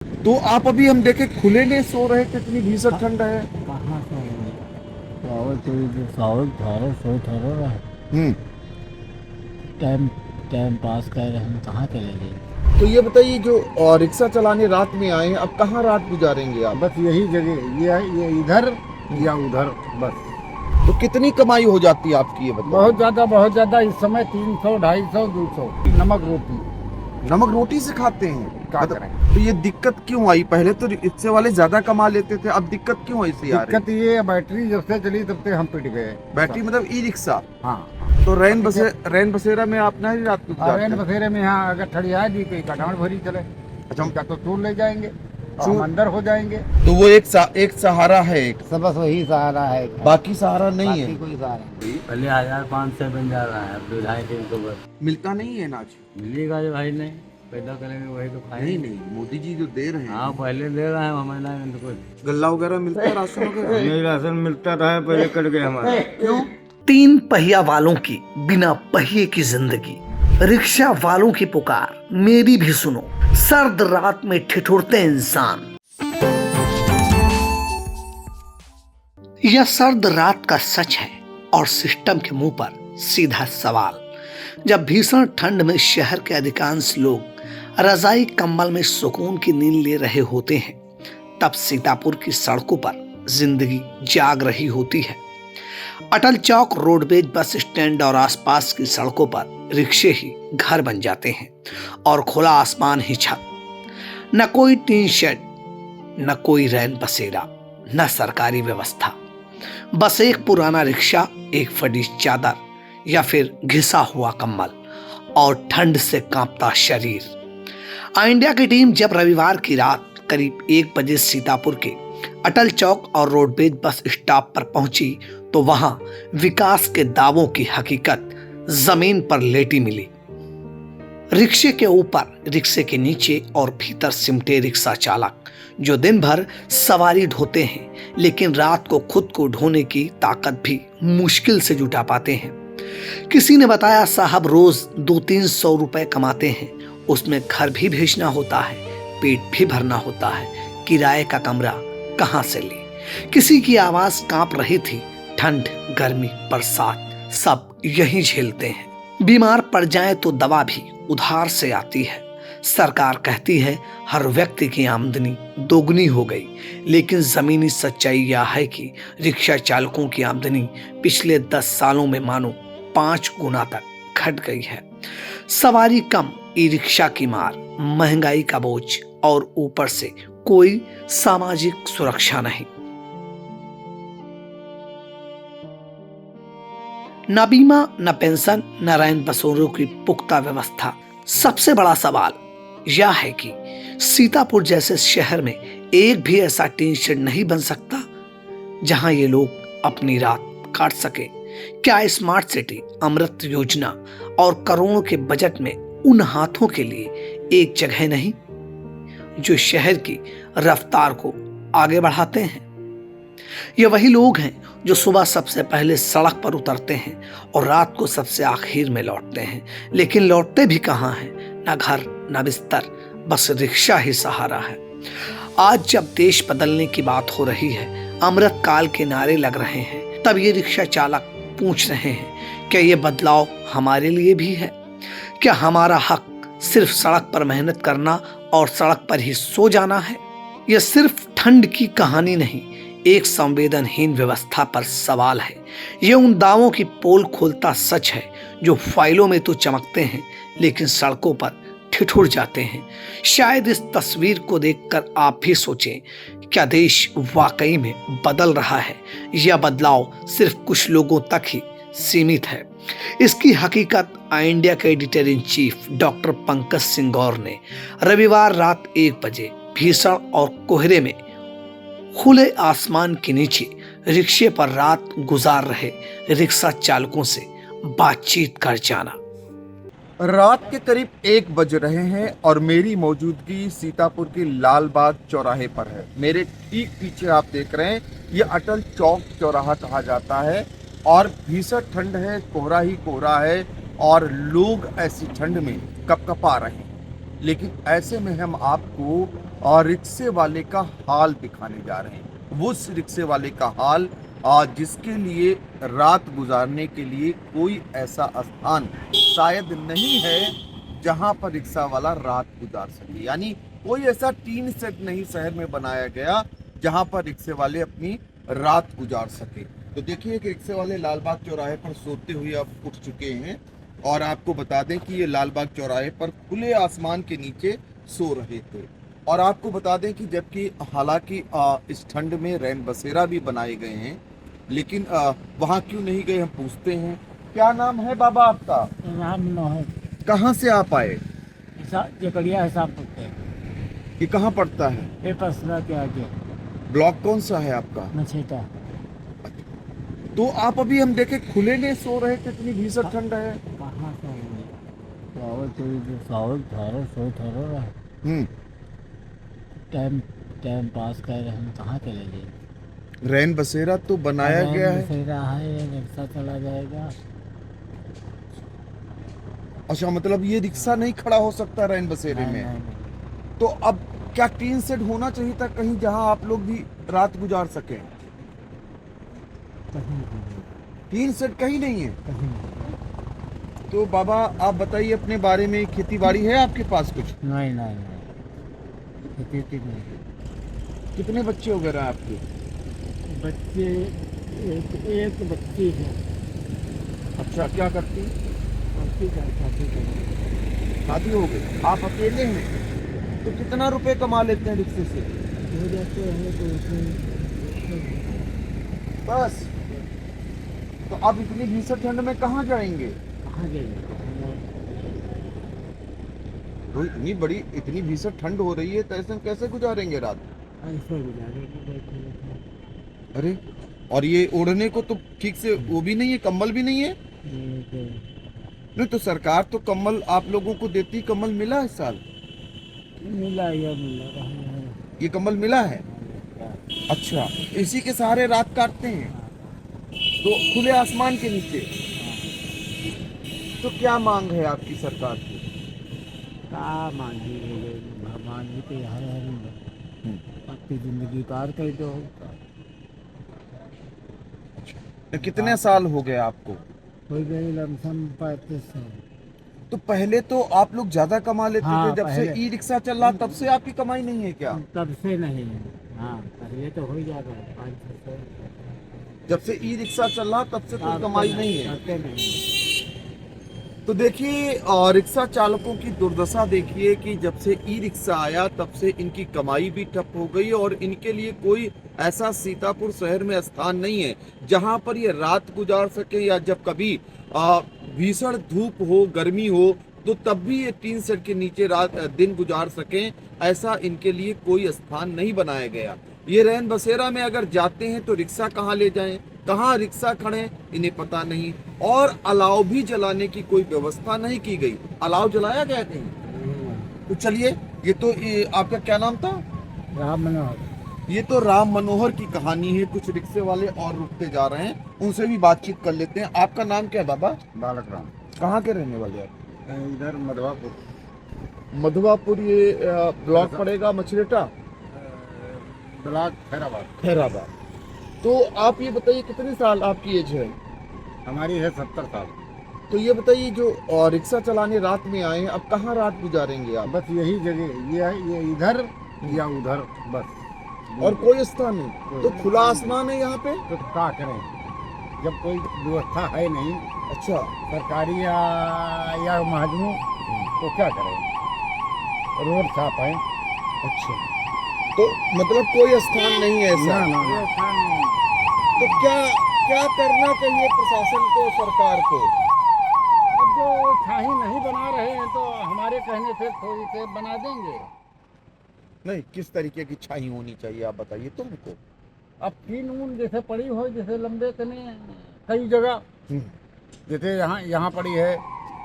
तो आप अभी हम देखे खुले में सो रहे थे, इतनी भीषण ठंड है। कहाँ से सावल तो सावल थारो सो थारो रहा हम्म। टाइम टाइम पास कर रहे हम कहाँ चले गए। तो ये बताइए, जो रिक्शा चलाने रात में आए हैं, अब कहाँ रात गुजारेंगे आप? बस यही जगह ये इधर या उधर बस। तो कितनी कमाई हो जाती है आपकी, ये बताओ? बहुत ज़्यादा इस समय 300 250 200 नमक रोटी नमक रोटी से खाते हैं? क्या मतलब करें। तो ये दिक्कत क्यों आई? पहले तो इससे वाले ज्यादा कमा लेते थे, अब दिक्कत क्यों ऐसी आ रही? दिक्कत ये बैटरी जब से चली तब से हम पिट गए। बैटरी मतलब ई रिक्शा? हाँ। तो रैन बसेरा में आप नहीं रात को गुजारते? रैन बसेरे में यहाँ अगर ठड़िया दी कोई कटान भरी चले अच्छा। हम क्या तो चूर ले जाएंगे और चूर? हम अंदर हो जाएंगे। तो वो एक सहारा है, एक सब बस वही सहारा है, बाकी सहारा नहीं बाकी है। कोई सहारा नहीं। पहले 1500 बन जा रहा है, अब 2-250 बस मिलता नहीं है अनाज? मिलेगा जो भाई नहीं पैदा करेंगे वही तो खाएंगे। नहीं, मोदी जी जो दे रहे हैं। हाँ पहले दे रहा है हमें ना तो कुछ गल्ला वगैरह मिलता है, राशन वगैरह? नहीं राशन मिलता था पहले कट गया हमारा। क्यों? तीन पहिया वालों की बिना पहिए की जिंदगी, रिक्शा वालों की पुकार मेरी भी सुनो, सर्द रात में ठिठुरते इंसान। यह सर्द रात का सच है और सिस्टम के मुंह पर सीधा सवाल। जब भीषण ठंड में शहर के अधिकांश लोग रजाई कंबल में सुकून की नींद ले रहे होते हैं, तब सीतापुर की सड़कों पर जिंदगी जाग रही होती है। अटल चौक, रोडवेज बस स्टैंड और आसपास की सड़कों पर रिक्शे ही घर बन जाते हैं और खुला आसमान ही छत। न कोई टीन शेड, न कोई रैन बसेरा, न सरकारी व्यवस्था, बस एक पुराना रिक्शा, एक फटी चादर या फिर घिसा हुआ कंबल और ठंड से कांपता शरीर। इंडिया की टीम जब रविवार की रात करीब 1 बजे सीतापुर के अटल चौक और रोडवेज बस स्टॉप पर पहुंची तो वहां विकास के दावों की हकीकत जमीन पर लेटी मिली। रिक्शे के ऊपर, रिक्शे के नीचे और भीतर सिमटे रिक्शा चालक जो दिन भर सवारी ढोते हैं, लेकिन रात को खुद को ढोने की ताकत भी मुश्किल से जुटा पाते हैं। किसी ने बताया, साहब रोज 200-300 रुपए कमाते हैं, उसमें घर भी भेजना होता है, पेट भी भरना होता है, किराए का कमरा कहां से ले। किसी की आवाज कांप रही थी। ठंड, गर्मी, बरसात सब यही झेलते हैं। बीमार पड़ जाए तो दवा भी उधार से आती है। सरकार कहती है हर व्यक्ति की आमदनी दोगुनी हो गई, लेकिन जमीनी सच्चाई यह है कि रिक्शा चालकों की आमदनी पिछले 10 सालों में मानो 5 गुना तक घट गई है। सवारी कम, ई रिक्शा की मार, महंगाई का बोझ और ऊपर से कोई सामाजिक सुरक्षा नहीं। न बीमा, न पेंशन, न रैन बसेरों की पुख्ता व्यवस्था। सबसे बड़ा सवाल यह है कि सीतापुर जैसे शहर में एक भी ऐसा टीन शेड नहीं बन सकता जहां ये लोग अपनी रात काट सके। क्या स्मार्ट सिटी, अमृत योजना और करोड़ों के बजट में उन हाथों के लिए एक जगह नहीं जो शहर की रफ्तार को आगे बढ़ाते हैं? ये वही लोग हैं जो सुबह सबसे पहले सड़क पर उतरते हैं और रात को सबसे आखिर में लौटते हैं, लेकिन लौटते भी कहां हैं? न घर, न बिस्तर, बस रिक्शा ही सहारा है। आज जब देश बदलने की बात हो रही है, अमृत काल के नारे लग रहे हैं, तब ये रिक्शा चालक पूछ रहे हैं, क्या ये बदलाव हमारे लिए भी है? क्या हमारा हक सिर्फ सड़क पर मेहनत करना और सड़क पर ही सो जाना है? यह सिर्फ ठंड की कहानी नहीं, एक संवेदनहीन व्यवस्था पर सवाल है। ये उन दावों की पोल खोलता सच है जो फाइलों में तो चमकते हैं लेकिन सड़कों पर ठिठुर जाते हैं। शायद इस तस्वीर को देखकर आप भी सोचें, क्या देश वाकई में बदल रहा है या बदलाव सिर्फ कुछ लोगों तक ही सीमित है? इसकी हकीकत इंडिया के editor in chief doctor Pankaj Singh Gaur ने रविवार रात 1 बजे भीषण और कोहरे में खुले आसमान के नीचे रिक्शे पर रात गुजार रहे रिक्शा चालकों से बातचीत कर जाना। रात के करीब 1 बज रहे हैं और मेरी मौजूदगी सीतापुर के लालबाग चौराहे पर है। मेरे ठीक पीछे आप देख रहे हैं, ये अटल चौक चौराहा कहा जाता है और भीषण ठंड है, कोहरा ही कोहरा है और लोग ऐसी ठंड में कपकपा रहे हैं। लेकिन ऐसे में हम आपको और रिक्शे वाले का हाल दिखाने जा रहे हैं। उस रिक्शे वाले का हाल जिसके लिए रात गुजारने के लिए कोई ऐसा स्थान शायद नहीं है जहां पर रिक्शा वाला रात गुजार सके। यानी कोई ऐसा टीन सेट नहीं शहर में बनाया गया जहां पर रिक्शे वाले अपनी रात गुजार सके। तो देखिए कि रिक्शे वाले लालबाग चौराहे पर सोते हुए अब उठ चुके हैं और आपको बता दें कि ये लालबाग चौराहे पर खुले आसमान के नीचे सो रहे थे। और आपको बता दें कि जबकि हालांकि इस ठंड में रैन बसेरा भी बनाए गए हैं, लेकिन वहाँ क्यों नहीं गए हम पूछते हैं। क्या नाम है बाबा आपका? राम मनोहर कहाँ से आप आए? जकड़िया हिसाब करते हैं। ये कहाँ पड़ता है? ये पसरा के आगे ब्लॉक कौन सा है आपका? मछेटा। तो आप अभी हम देखे खुले में सो रहे थे, इतनी भीषण ठंड है। कहाँ से सो ठहरो रहा हम्म, टाइम पास कर रहे हम कहाँ चले जाएंगे। रैन बसेरा तो बनाया गया है। सही रहा है, ये रिक्शा चला जाएगा। अच्छा, मतलब ये रिक्शा नहीं खड़ा हो सकता रैन बसेरे नहीं, में। नहीं, नहीं। तो अब क्या टीन सेट होना चाहिए था कहीं जहां आप लोग भी रात गुजार सकें? कहीं नहीं, टीन सेट कहीं नहीं है। कहीं नहीं। तो बाबा आप बताइए अपने बारे में, खेती बाड़ी है आपके पास कुछ? नहीं नहीं नहीं, खेती नहीं। कितने बच्चे वगैरह आपके? बच्चे एक बच्ची है। अच्छा, क्या करती? शादी शादी हो गई। आप अकेले हैं तो कितना रुपए कमा लेते हैं रिक्शे से? हो जाते हैं तो बस। तो अब इतनी भीषण ठंड में कहाँ जाएंगे? कहाँ जाएंगे। तो इतनी भीषण ठंड हो रही है तो ऐसे कैसे गुजारेंगे रात? ऐसे गुजारेंगे बैठे बैठे। अरे, और ये ओढ़ने को तो ठीक से वो भी नहीं है, कंबल भी नहीं है। नहीं तो सरकार तो कम्बल आप लोगों को देती, कम्बल मिला इस साल? मिला या मिला रहा है। ये कम्बल मिला है? अच्छा, इसी के सहारे रात काटते हैं तो खुले आसमान के नीचे। तो क्या मांग है आपकी सरकार की? क्या मांगी मांगी तो यहाँ अपनी जिंदगी पार कर दो। तो कितने साल हो गए आपको? कोई गई लमसम 35 साल। तो पहले तो आप लोग ज्यादा कमा लेते हाँ, थे, जब से पहले। ई रिक्शा चल रहा तब से आपकी कमाई नहीं है क्या? तब से नहीं है। हाँ, पहले तो हो ही जाता है 5-6 जब से ई रिक्शा चल रहा तब से कोई साल। कमाई नहीं है। करते नहीं। तो देखिए रिक्शा चालकों की दुर्दशा देखिए कि जब से ई रिक्शा आया तब से इनकी कमाई भी ठप हो गई और इनके लिए कोई ऐसा सीतापुर शहर में स्थान नहीं है जहां पर ये रात गुजार सके, या जब कभी भीषण धूप हो, गर्मी हो तो तब भी ये टीन सेट के नीचे रात दिन गुजार सकें, ऐसा इनके लिए कोई स्थान नहीं बनाया गया। ये रैन बसेरा में अगर जाते हैं तो रिक्शा कहाँ ले जाएं, कहाँ रिक्शा खड़े इन्हें पता नहीं। और अलाव भी जलाने की कोई व्यवस्था नहीं की गई। अलाव जलाया गया कहीं? तो चलिए, ये आपका क्या नाम था? राम मनोहर। ये तो राम मनोहर की कहानी है। कुछ रिक्शे वाले और रुकते जा रहे हैं, उनसे भी बातचीत कर लेते हैं। आपका नाम क्या है बाबा? बालक राम। कहाँ के रहने वाले आप? इधर मधवापुर। मधवापुर। ये ब्लॉक पड़ेगा मछरेटा, ब्लॉक खैराबाद। खैराबाद। तो आप ये बताइए कितने साल आपकी एज है? हमारी है 70 साल। तो ये बताइए जो रिक्शा चलाने रात में आए हैं, अब कहाँ रात गुजारेंगे आप? बस यही जगह ये इधर या उधर बस। और कोई स्थान नहीं? तो खुला आसमान है यहाँ पे? तो क्या करें जब कोई व्यवस्था है नहीं अच्छा, सरकारी या महाजनों, तो क्या करें। रोड साफ है। अच्छा। तो मतलब कोई स्थान नहीं है ऐसा? ना ना। तो क्या करना चाहिए प्रशासन को, सरकार को? अब जो छाही नहीं बना रहे हैं तो हमारे कहने से थोड़ी से बना देंगे। नहीं, किस तरीके की छाई होनी चाहिए आप बताइए तो हमको। अब टीन ऊन जैसे पड़ी हो, जैसे लंबे तने कई जगह, जैसे यहाँ पड़ी है,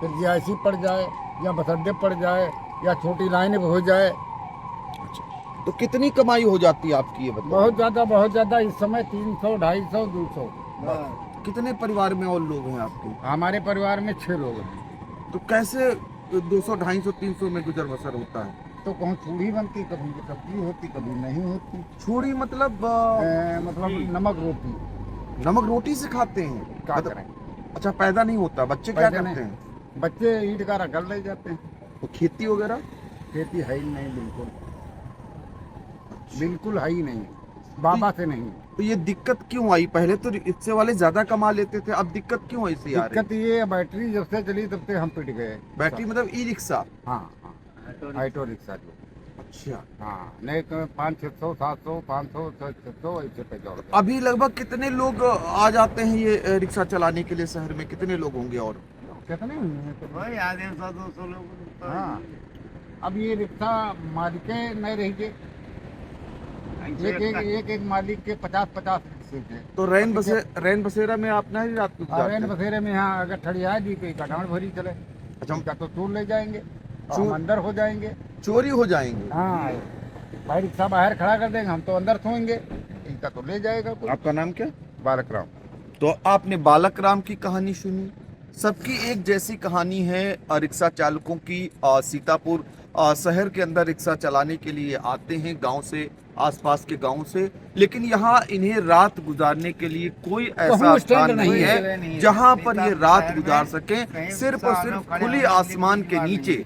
फिर जीआईसी पड़ जाए या बस अड्डे पड़ जाए या छोटी लाइन हो जाए। अच्छा, तो कितनी कमाई हो जाती है आपकी ये बताइए? बहुत ज़्यादा इस समय 300, 250, 200। कितने परिवार में और लोग हैं आपके? हमारे परिवार में 6 लोग हैं। तो कैसे 200, 250, 300 में गुजर बसर होता है? तो कहूँ चूड़ी बनती, कभी सब्जी होती, कभी नहीं होती। छुरी मतलब मतलब नमक रोटी। नमक रोटी से खाते हैं? क्या मतलब- करें, अच्छा, पैदा नहीं होता, बच्चे क्या पैदा करते नहीं। हैं? बच्चे ईंट का रगड़ ले जाते हैं। तो खेती वगैरह? खेती है ही नहीं, बिल्कुल बिल्कुल है ही नहीं, बाबा से नहीं। तो ये दिक्कत क्यों आई? पहले तो रिक्शे वाले ज्यादा कमा लेते थे, अब दिक्कत क्यों ऐसी आ रही? दिक्कत ये बैटरी जब से चली तब से हम पिट गए। बैटरी मतलब ई रिक्शा? हाँ हाँ, ऑटो रिक्शा जो। अच्छा। हाँ, नहीं तो 500, 600, 700, 500, 600 ऐसे पे जोड़ गए। अभी लगभग कितने लोग आ जाते हैं ये रिक्शा चलाने के लिए शहर में? कितने लोग होंगे? और कितने हुए हैं तो वही आधे 100-200 लोग। हाँ, अब ये रिक्शा मालिके नहीं रही के, एक मालिक के 50-50 रिक्शे थे। तो रैन बसेरा में आप नहीं रात को और रैन गुजारते? बसेरे में यहाँ अगर ठड़िया दी कोई कटान भरी चले, अच्छा, उनका तो चोर ले जाएंगे और चोर- हम अंदर हो जाएंगे। चोरी हो जाएंगे? हाँ, भाई रिक्शा बाहर खड़ा कर देंगे, हम तो अंदर सोएंगे, इनका तो ले जाएगा कोई। आपका नाम क्या? बालक राम। तो आपने बालक राम की कहानी सुनी। सबकी एक जैसी कहानी है रिक्शा चालकों की। सीतापुर शहर के अंदर रिक्शा चलाने के लिए आते हैं गांव से, आसपास के गांव से, लेकिन यहाँ इन्हें रात गुजारने के लिए कोई ऐसा कहूँ स्थान स्टैंड नहीं नहीं है जहाँ पर ये रात गुजार सकें। सिर्फ और सिर्फ खुले आसमान के नीचे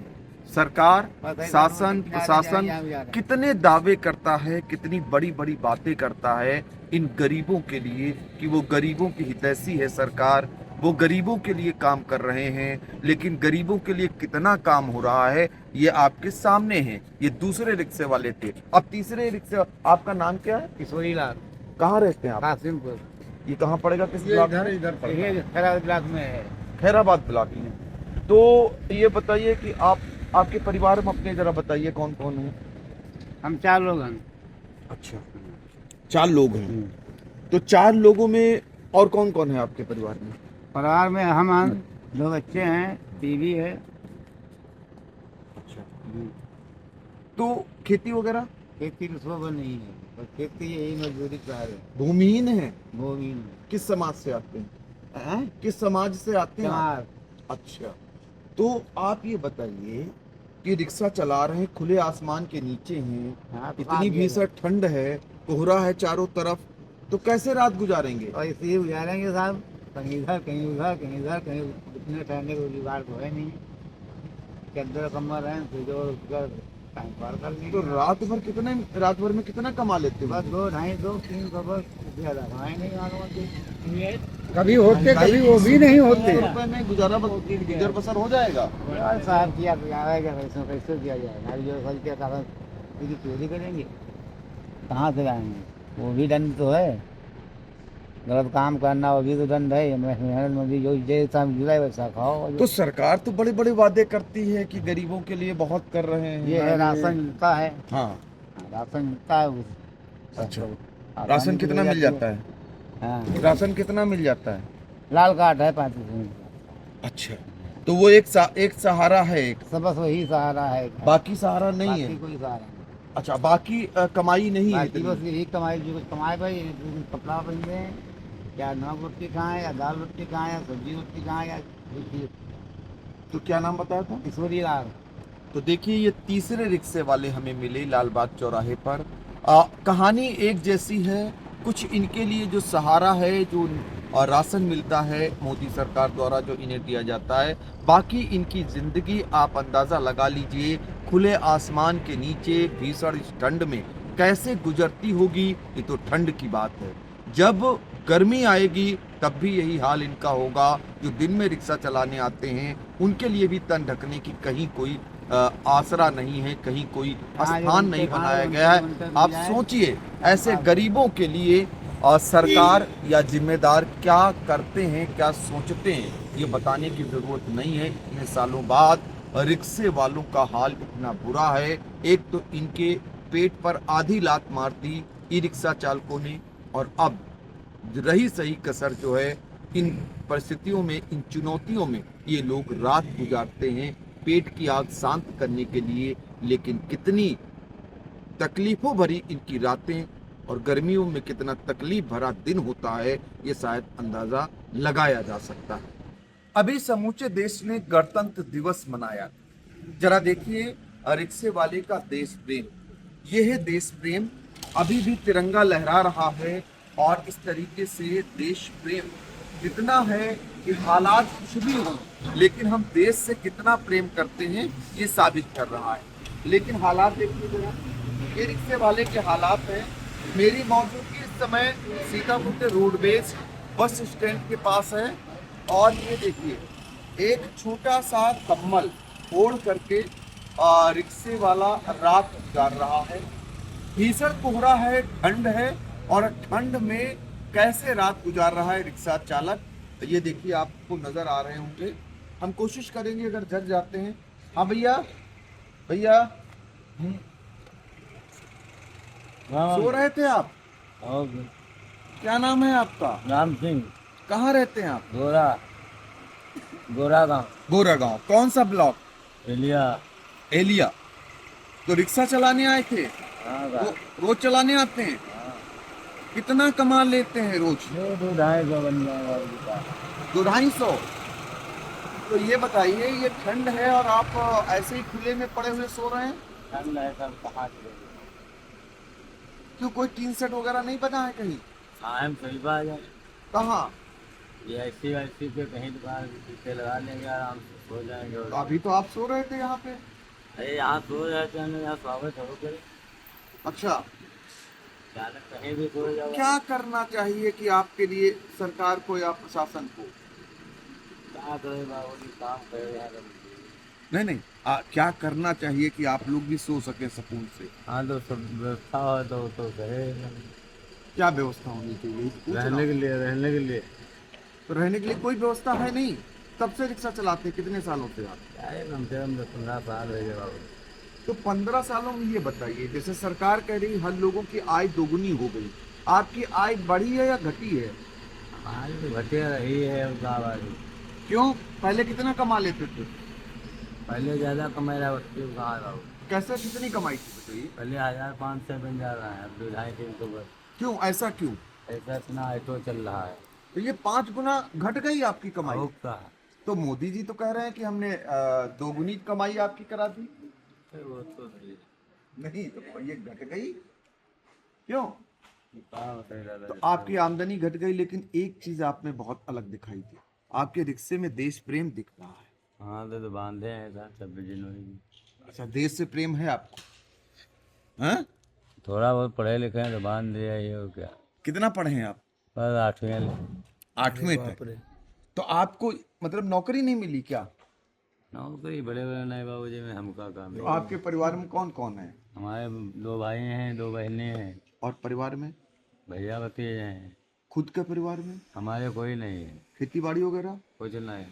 सरकार, शासन, प्रशासन कितने दावे करता है, कितनी बड़ी बड़ी बातें करता है इन गरीबों के लिए कि वो गरीबों की हितैषी है सरकार, वो गरीबों के लिए काम कर रहे हैं। लेकिन गरीबों के लिए कितना काम हो रहा है ये आपके सामने है। ये दूसरे रिक्शे वाले थे, अब तीसरे रिक्शे। आपका नाम क्या है? किशोरी लाल, कहाँ रहते हैं आप? कासिमपुर। ये कहाँ पड़ेगा? किस ये ब्लॉक? इधर पड़ता है। ये खैराबाद ब्लॉक में है। खैराबाद ब्लॉक में। तो ये बताइए कि आपके परिवार में अपने जरा बताइए कौन कौन है? हम 4 लोग हैं। अच्छा, 4 लोग हैं। तो 4 लोगों में और कौन कौन है आपके परिवार में? परिवार में हम 2 बच्चे हैं, बीवी है। अच्छा, तो खेती वगैरह? खेती रसोई नहीं है, और खेती यही मजदूरी कर रहे हैं। भूमिहीन है? भूमि किस समाज से आते हैं? किस समाज से आते हैं आप? अच्छा, तो आप ये बताइए कि रिक्शा चला रहे हैं, खुले आसमान के नीचे हैं, हाँ, तो इतनी भीषण ठंड है, कोहरा है चारों तरफ, तो कैसे रात गुजारेंगे? और इसे ही गुजारेंगे साहब, कहीं इधर कहीं उधर, कहीं इधर कहीं। इतने ठहरने को रोजगार तो है नहीं, चद्दर कमर है, टाइम पार कर लेंगे। तो रात भर में कितना कमा लेते हो? बस 2, 250, 300 बस, ज्यादा कमाए नहीं आगे। कभी होते कभी वो भी नहीं होते। रुपए में गुजर बसर हो जाएगा? और साहब किया तो जाएगा, कैसे किया जाएगा? अभी जो फल के कागज यदि चोरी करेंगे कहाँ से लाएंगे? वो भी दंड तो है, गलत काम करना वो भी तो दंड है। मेहनत मजदूरी जो जैसा मिला है वैसा खाओ। तो सरकार तो बड़े बड़े वादे करती है कि गरीबों के लिए बहुत कर रहे हैं। ये है राशन मिलता है। हाँ, राशन मिलता है। अच्छा, राशन कितना मिल जाता है? हाँ, राशन कितना मिल जाता है? लाल कार्ड है 35। अच्छा, तो वो एक सहारा है, एक सब बस वही सहारा है, बाकी सहारा नहीं बाकी है। कोई सहारा नहीं। अच्छा, बाकी कमाई नहीं है बाकी इतनी। बस यही कमाई, जो कुछ कमाए भाई, कपड़ा पहनते हैं, या नमक रोटी खाएं, या दाल रोटी खाएं, या सब्जी रोटी खाएं, या तो क्या नाम बताया था? किशोरी लाल। तो देखिए, ये तीसरे रिक्शे वाले हमें मिले लालबाग चौराहे पर। कहानी एक जैसी है। कुछ इनके लिए जो सहारा है, जो राशन मिलता है मोदी सरकार द्वारा जो इन्हें दिया जाता है, बाकी इनकी जिंदगी आप अंदाजा लगा लीजिए, खुले आसमान के नीचे भीषण इस ठंड में कैसे गुजरती होगी। ये तो ठंड की बात है, जब गर्मी आएगी तब भी यही हाल इनका होगा। जो दिन में रिक्शा चलाने आते हैं उनके लिए भी तन ढकने की कहीं कोई आसरा नहीं है, कहीं कोई स्थान नहीं बनाया गया है। आप सोचिए, ऐसे गरीबों के लिए सरकार या जिम्मेदार क्या करते हैं, क्या सोचते हैं, ये बताने की जरूरत नहीं है। इतने सालों बाद रिक्शे वालों का हाल इतना बुरा है। एक तो इनके पेट पर आधी लात मार दी ई रिक्शा चालकों ने, और अब रही सही कसर जो है, इन परिस्थितियों में, इन चुनौतियों में ये लोग रात गुजारते हैं पेट की आग शांत करने के लिए। लेकिन कितनी तकलीफों भरी इनकी रातें और गर्मियों में कितना तकलीफ भरा दिन होता है, ये शायद अंदाजा लगाया जा सकता है। अभी समूचे देश ने गणतंत्र दिवस मनाया। जरा देखिए रिक्शे वाले का देश प्रेम। यह है देश प्रेम, अभी भी तिरंगा लहरा रहा है। और इस तरीके से देश प्रेम कितना है कि हालात कुछ भी हो, लेकिन हम देश से कितना प्रेम करते हैं ये साबित कर रहा है। लेकिन हालात देखिए जरा, ये रिक्शे वाले के हालात हैं। मेरी मौजूदगी इस समय सीतापुर के रोडवेज बस स्टैंड के पास है। और ये देखिए एक छोटा सा कम्बल ओढ़ करके रिक्शे वाला रात गुजार रहा है। भीषण कोहरा है, ठंड है, और ठंड में कैसे रात गुजार रहा है रिक्शा चालक, ये देखिए आपको नजर आ रहे होंगे। हम कोशिश करेंगे अगर जग जाते हैं। हाँ भैया, भैया सो रहे थे आप? और क्या नाम है आपका? राम सिंह, कहाँ रहते हैं आप? गोरा गाँव, गोरा गांव। कौन सा ब्लॉक? एलिया। एलिया। तो रिक्शा चलाने आए थे? हाँ रोज चलाने आते हैं? कितना कमा लेते हैं रोज? 200-250 बन जाएगा। 200-250। तो ये बताइए, ये ठंड है और आप ऐसे ही खुले में पड़े हुए सो रहे हैं? ठंड है सब कहाँ से? क्यों, कोई टीन सेट वगैरह नहीं बना है कहीं? हाँ हम सही बात है। कहाँ? ये ऐसी वैसी पे कहीं दुकान पीछे लगा लेंगे, आराम से सो जाएंगे। तो अभी तो आप सो रहे थे यहाँ पे। अरे यहाँ सो जाते हैं, यहाँ स्वागत हो करे। अच्छा, चालक कहीं भी सो जाओ। क्या करना चाहिए कि आपके लिए सरकार को या प्रशासन को? क्या करे बाबू जी, काम करे यहाँ पे। नहीं, क्या करना चाहिए कि आप लोग भी सो सके सुकून से? हाँ तो सब व्यवस्था हो तो कहे। क्या व्यवस्था होनी चाहिए? पूछ रहा हूँ। रहने के लिए तो रहने के लिए कोई व्यवस्था है नहीं। तब से रिक्शा चलाते हैं, कितने सालों से आप? क्या है, कम से कम 10-15 साल हो गए बाबू। तो 15 सालों में ये बताइए, जैसे सरकार कह रही हर लोगों की आय दोगुनी हो गई, आपकी आय बढ़ी है या घटी है? हमारी तो घटिया रही है उसका आवाज़। क्यों? पहले कितना कमा लेते थे? पहले ज़्यादा कमाई रहा उसके कहा बाबू। कैसे, कितनी कमाई थी बताइए? पहले 1500 बन जा रहा है, अब 250-300 बस। क्यों, ऐसा क्यों? ऐसा इतना ऑटो चल रहा है। तो ये 5 गुना घट गई आपकी कमाई। बहुत का तो मोदी जी तो कह रहे हैं कि हमने दोगुनी कमाई आपकी करा दी। वो तो सही है। नहीं, तो ये घट गई क्यों? कहाँ बताइए दादा। तो आपकी आमदनी घट गई, लेकिन एक चीज आप में बहुत अलग दिखाई दी, आपके रिक्शे में देश प्रेम दिख रहा है। हाँ तो बांधे हैं सर 26 जनवरी में। अच्छा, देश से प्रेम है आपको? हैं? थोड़ा बहुत पढ़े लिखे हैं तो बांध दिया ये, और क्या। कितना पढ़े हैं आप? बस 8वीं 8वीं तक। तो आपको मतलब नौकरी नहीं मिली क्या? नौकरी बड़े बड़े नहीं बाबू जी, में हमका काम तो है। आपके परिवार में कौन कौन है? हमारे 2 भाई हैं, 2 बहनें हैं, और परिवार में? भैया भतीजे हैं। खुद के परिवार में हमारे कोई नहीं है, खेती बाड़ी वगैरह? कुछ नहीं।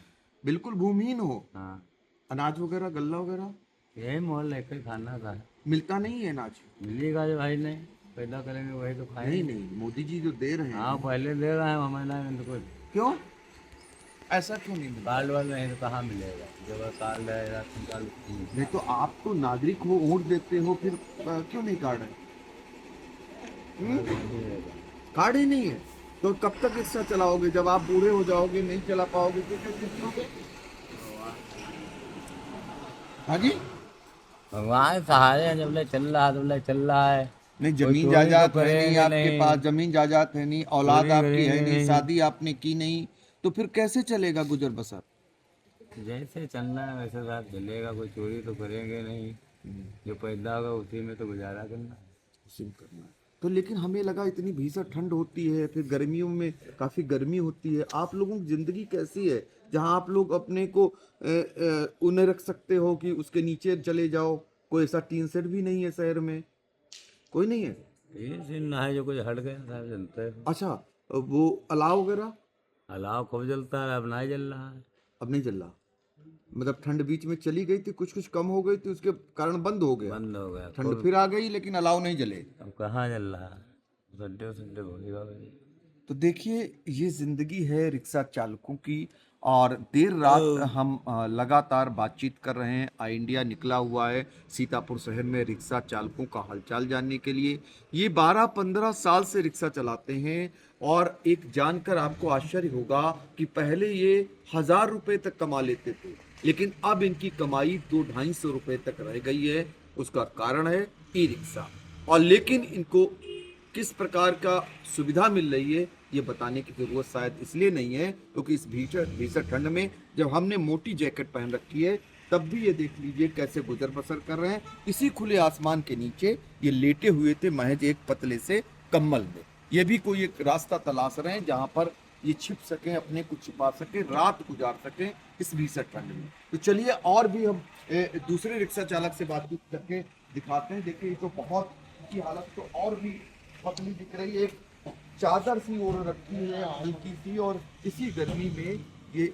बिल्कुल भूमिहीन हो? हाँ अनाज वगैरह, गल्ला वगैरह यही मोल लेकर खाना था। मिलता नहीं है अनाज? मिलेगा जो भाई, नहीं पैदा करेंगे वही तो खाएंगे। नहीं, मोदी जी जो दे रहे हैं। हाँ पहले दे रहे हैं, हमें नहीं तो कुछ। क्यों, ऐसा क्यों नहीं मिलता? कार्ड वाल नहीं तो कहाँ मिलेगा, जब कार्ड है राशन कार्ड। नहीं तो आप तो नागरिक हो, वोट देते हो, फिर क्यों नहीं कार्ड है? कार्ड ही नहीं है तो कब तक रिक्शा चलाओगे? जब आप बूढ़े हो जाओगे, नहीं चला पाओगे तो क्या करोगे? हाँ जी। भगवान सहारे हैं, जब ले चल रहा है तब ले चल रहा है। नहीं, कोई जमीन चोरी जायदाद तो है नहीं करेंगे आपके नहीं। पास, जमीन जायदाद है नहीं, औलाद चोरी आपकी है करेंगे नहीं, नहीं। शादी आपने की नहीं, तो फिर कैसे चलेगा गुजर बसर? जैसे चलना है वैसे साथ चलेगा, कोई चोरी तो करेंगे नहीं। जो पैदा होगा उसी में तो गुजारा करना। सिम करना है। तो लेकिन हमें लगा इतनी भीषण ठंड होती है, फिर गर्मियों में काफी गर्मी होती है, आप लोगों की जिंदगी कैसी है जहां आप लोग अपने को उन्हें रख सकते हो कि उसके नीचे चले जाओ? कोई ऐसा टीन सेट भी नहीं है शहर में, कोई नहीं है। ये सीन ना है जो कुछ हट गया साहब, जलता है। अच्छा, वो अलाव वगैरह अलाव खूब जलता है, अब नहीं जल रहा है। अब नहीं चल रहा? मतलब ठंड बीच में चली गई थी, कुछ कुछ कम हो गई थी, उसके कारण बंद हो गया। बंद हो गया ठंड फिर आ गई, लेकिन अलाव नहीं जले। अब कहाँ जल रहा है, सड्डे सड्डे भोलेगा। तो देखिए, ये जिंदगी है रिक्शा चालकों की। और देर रात हम लगातार बातचीत कर रहे हैं। आई इंडिया निकला हुआ है सीतापुर शहर में रिक्शा चालकों का हालचाल जानने के लिए। ये 12-15 साल से रिक्शा चलाते हैं। और एक जानकर आपको आश्चर्य होगा कि पहले ये 1000 रुपए तक कमा लेते थे, लेकिन अब इनकी कमाई 200-250 रुपए तक रह गई है। उसका कारण है ई रिक्शा। और लेकिन इनको किस प्रकार का सुविधा मिल रही है ये बताने की जरूरत शायद इसलिए नहीं है क्योंकि इस भीषण ठंड में जब हमने मोटी जैकेट पहन रखी है तब भी ये देख लीजिए कैसे गुजर बसर कर रहे हैं। इसी खुले आसमान के नीचे ये लेटे हुए थे महज एक पतले से कंबल में। ये भी कोई एक रास्ता तलाश रहे हैं जहां पर ये छिप सकें, अपने को छिपा सकें, रात गुजार सकें इस भीषण ठंड में। तो चलिए और भी हम दूसरे रिक्शा चालक से बातचीत करके दिखाते हैं। देखिए ये तो बहुत की हालत तो और भी पतली दिख रही है। एक चादर सी ओढ़ रखी है हल्की सी और इसी गर्मी में ये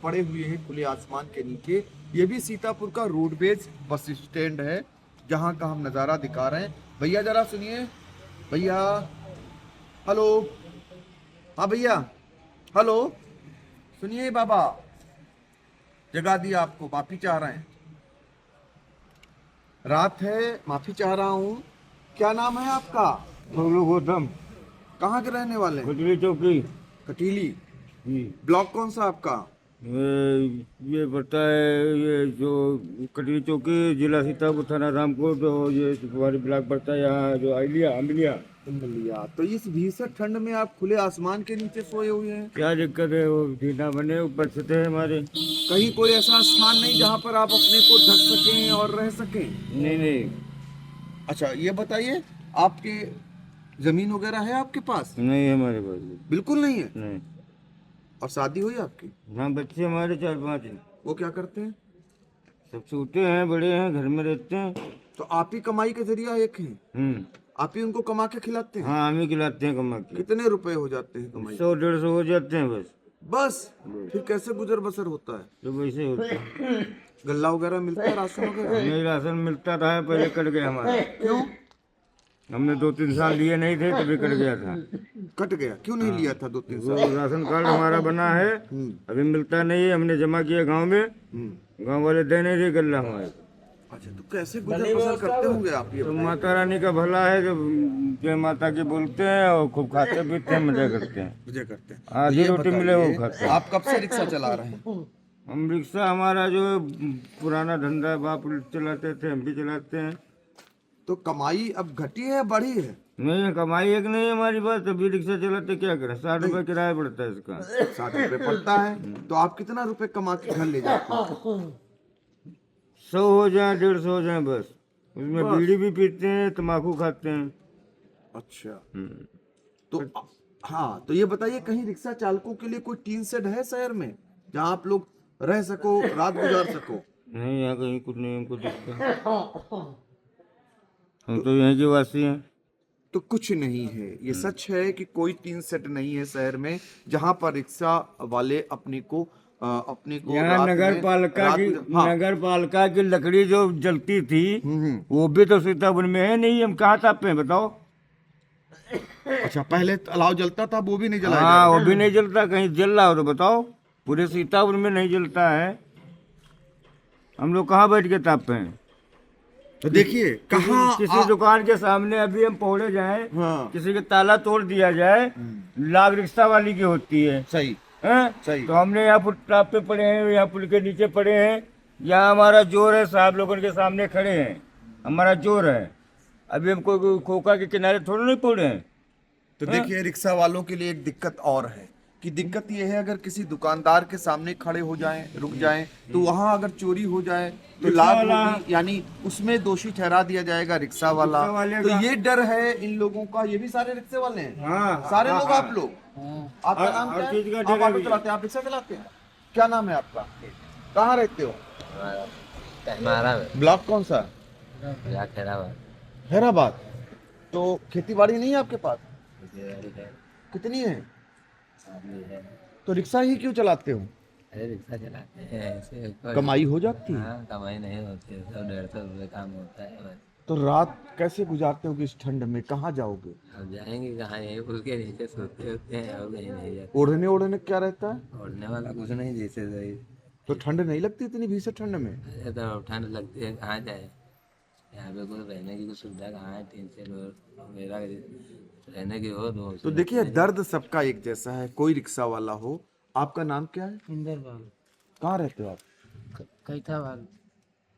पड़े हुए हैं खुले आसमान के नीचे। ये भी सीतापुर का रोडवेज बस स्टैंड है जहां का हम नज़ारा दिखा रहे हैं। भैया जरा सुनिए, भैया हेलो, हाँ भैया हेलो, सुनिए बाबा, जगा दिया आपको, माफी चाह रहे हैं, रात है, माफी चाह रहा हूँ। क्या नाम है आपका? बबलू गौतम, कहाँ के रहने वाले हैं? कटरी चौकी। कटीली। जी, ब्लॉक कौन सा आपका? ये पड़ता है, ये जो कटरी चौकी, जिला सीतापुर, थाना रामकोट। तो ये तुम्हारी ब्लॉक पड़ता है यहाँ, जो आमिलिया। तो इस भीषण ठंड में आप खुले आसमान के नीचे सोए हुए हैं। क्या दिक्कत है? वो जीना बने ऊपर छत है हमारे। कहीं कोई ऐसा स्थान नहीं जहाँ पर आप अपने को ढक सकें और रह सकें? नहीं नहीं अच्छा ये बताइए, आपके जमीन वगैरह है आपके पास? नहीं है हमारे पास। बिल्कुल नहीं है। नहीं। और शादी हुई आपकी? हाँ, बच्चे हमारे 4-5 हैं। वो क्या करते हैं? सब छोटे हैं, बड़े हैं, घर में रहते हैं। तो आप ही कमाई के जरिया एक हैं, आप ही उनको कमा के खिलाते हैं? हाँ, हम ही खिलाते हैं कमा के। कितने रुपए हो जाते हैं कमाई? 100-150 हो जाते हैं बस। बस फिर कैसे गुजर बसर होता है? तो वैसे होता है। गल्ला वगैरह मिलता है, राशन वगैरह? नहीं, राशन मिलता था, पहले कट गया हमारा। क्यों हमने 2-3 साल लिए नहीं थे, तभी कट गया था। कट गया? क्यों नहीं लिया था 2-3 वो साल? राशन कार्ड हमारा बना है, अभी मिलता नहीं है। हमने जमा किया गांव में, गांव वाले दे नहीं रहे गल्ला हमारे। अच्छा तो कैसे गुजर बसर करते होंगे आप ये? तो माता रानी का भला है, जब जय माता की बोलते हैं और खूब खाते पीते हैं, मजा करते हैं। मुझे करते हैं। आधी रोटी मिले वो खाते हैं। आप कब से रिक्शा चला रहे हैं? हम रिक्शा, हमारा जो पुराना धंधा है, बाप चलाते थे, हम भी चलाते हैं। तो कमाई अब घटी है बढ़ी है? नहीं है, कमाई एक नहीं है हमारी बात, तभी रिक्शा चलाते। क्या करें, 60 रुपए किराया पड़ता है इसका। 60 रुपए पड़ता है। तो आप कितना रुपए कमा के घर ले जाते हैं? 100 हो जाए, 150 हो जाए बस। उसमें बीड़ी भी पीते हैं, तम्बाकू खाते हैं। अच्छा तो हाँ, तो ये बताइए कहीं रिक्शा चालकों के लिए कोई टीन शेड है शहर में जहाँ आप लोग रह सको, रात गुजार सको? नहीं, यहाँ कहीं कुछ नहीं हमको दिखता। हम तो यहीं के वासी हैं। तो कुछ नहीं है, ये सच है कि कोई टीन शेड नहीं है शहर में जहाँ पर रिक्शा वाले अपने को यहाँ रात नगर में- पालिका रात की गुजार- हाँ। नगर पालिका की लकड़ी जो जलती थी, वो भी तो सीतापुर में है नहीं। हम कहाँ तापे बताओ? अच्छा पहले अलाव जलता था, वो भी नहीं जलाया जा हाँ, रहा? वो भी नहीं जलता। कहीं जल रहा हो तो बताओ? पूरे सीतापुर में नहीं जलता है। हम लोग कहाँ बैठ के तापे हैं? तो देखिए कहाँ किसी दुकान के सामने अभी हम पहुंचे जाए, हाँ किसी का ताला तोड़ दिया जाए, लाग रिक्शा वाली की होती है। सही हैं? सही। तो हमने यहाँ फुटपाथ पे पड़े हैं, यहाँ पुल के नीचे पड़े हैं, यहाँ हमारा जोर है, साहब लोगों के सामने खड़े हैं, हमारा जोर है। अभी हमको खोखा के किनारे थोड़ा नहीं पड़े हैं। तो देखिए रिक्शा वालों के लिए एक दिक्कत और है कि दिक्कत ये है अगर किसी दुकानदार के सामने खड़े हो जाएं, रुक जाएं, तो वहां अगर चोरी हो जाए तो लाभ होगी, यानी उसमें दोषी ठहरा दिया जाएगा रिक्शा वाला। रिक्शा वाले तो का- ये डर है इन लोगों का। ये भी सारे रिक्शे वाले हैं? हाँ, सारे हाँ, लोग हाँ। आप लोग? आपका नाम हर क्या है? चीज का आप डर है ऑटो भैया। चलाते हैं, आप रिक्शा चलाते हैं? क्या नाम है आपका? कहाँ रहते हो? हमारा ब्लॉक कौन सा? हैदराबाद। तो खेती बाड़ी नहीं है आपके पास? कितनी है? तो रिक्शा ही क्यों चलाते हो? अरे रिक्शा चलाते हैं ऐसे, कमाई हो जाती है? हाँ कमाई नहीं होती है, 100-150 रुपये काम होता है बस। तो रात कैसे गुजारते हो इस ठंड में? कहाँ जाओगे? अब जाएंगे कहाँ, यही पुल के नीचे सोते होते हैं और कहीं नहीं जाते। ओढ़ने ओढ़ने क्या रहता है? ओढ़ने वाला कुछ नहीं, जैसे सही। तो ठंड नहीं लगती इतनी भीषण ठंड में? अरे तो ठंड लगती है, कहाँ जाए? यहाँ पे कोई रहने की कुछ सुविधा कहाँ है? टीन शेड मेरा रहने की हो तो देखिए दर्द सबका एक जैसा है, कोई रिक्शा वाला हो। आपका नाम क्या है? इंदरपाल। कहाँ रहते हो आप? कैथाबाद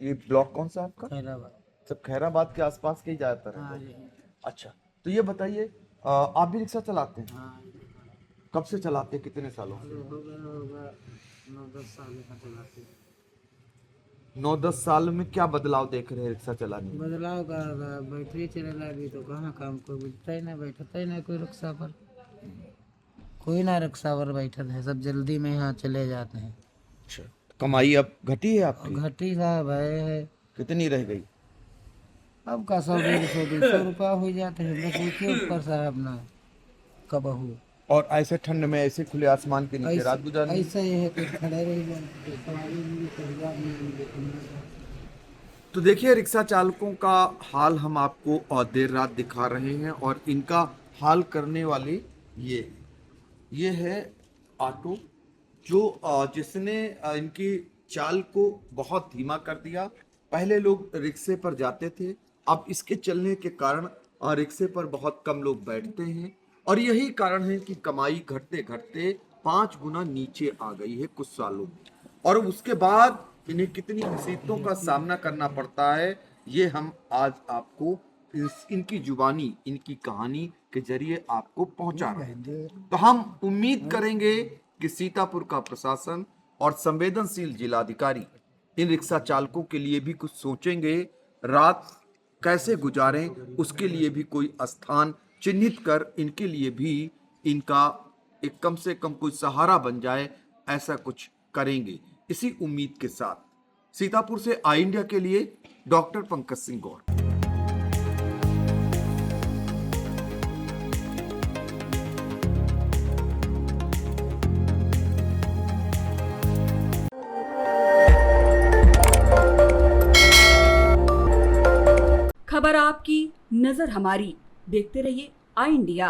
ये ब्लॉक कौन सा आपका? खैराबाद। सब खैराबाद के आसपास के ही ज्यादातर हाँ है। जी। अच्छा, तो ये बताइए, आप भी रिक्शा चलाते हैं? हाँ, कब से चलाते हैं, कितने सालों से? होगा 9-10 साल का चलाते हैं। 9-10 साल में क्या बदलाव देख रहे हैं रिक्शा चलाने में? बदलाव का बैटरी चलेला अभी तो कहाँ काम कोई बुझता ही नहीं, बैठता ही नहीं कोई रिक्शा पर। कोई ना रिक्शा पर बैठत है, सब जल्दी में यहाँ चले जाते हैं। अच्छा, कमाई अब घटी है और आपकी? घटी साहब है, कितनी रह गई? अब का 100-150 रुपया हो जाते हैं, बस उसके ऊपर साहब ना कबहू। और ऐसे ठंड में ऐसे खुले आसमान के नीचे रात गुजारनी? ऐसा ही है कि खड़े रह जाते, सवारी मिली परिवार मिली। तो देखिए, रिक्शा चालकों का हाल हम आपको देर रात दिखा रहे हैं, और इनका हाल करने वाले ये है ऑटो, जो जिसने इनकी चाल को बहुत धीमा कर दिया। पहले लोग रिक्शे पर जाते थे, अब इसके चलने के कारण रिक्शे पर बहुत कम लोग बैठते हैं, और यही कारण है कि कमाई घटते घटते 5 गुना नीचे आ गई है कुछ सालों में। और उसके बाद इन्हें कितनी मुसीबतों का सामना करना पड़ता है, ये हम आज आपको इनकी जुबानी, इनकी कहानी के जरिए आपको पहुंचा रहे हैं। तो हम उम्मीद करेंगे कि सीतापुर का प्रशासन और संवेदनशील जिलाधिकारी इन रिक्शा चालकों के लिए भी कुछ सोचेंगे, रात कैसे गुजारें उसके लिए भी कोई स्थान चिन्हित कर इनके लिए भी इनका एक कम से कम कोई सहारा बन जाए, ऐसा कुछ करेंगे। इसी उम्मीद के साथ सीतापुर से आई इंडिया के लिए डॉक्टर पंकज सिंह गौर। खबर आपकी, नजर हमारी। देखते रहिए आई इंडिया।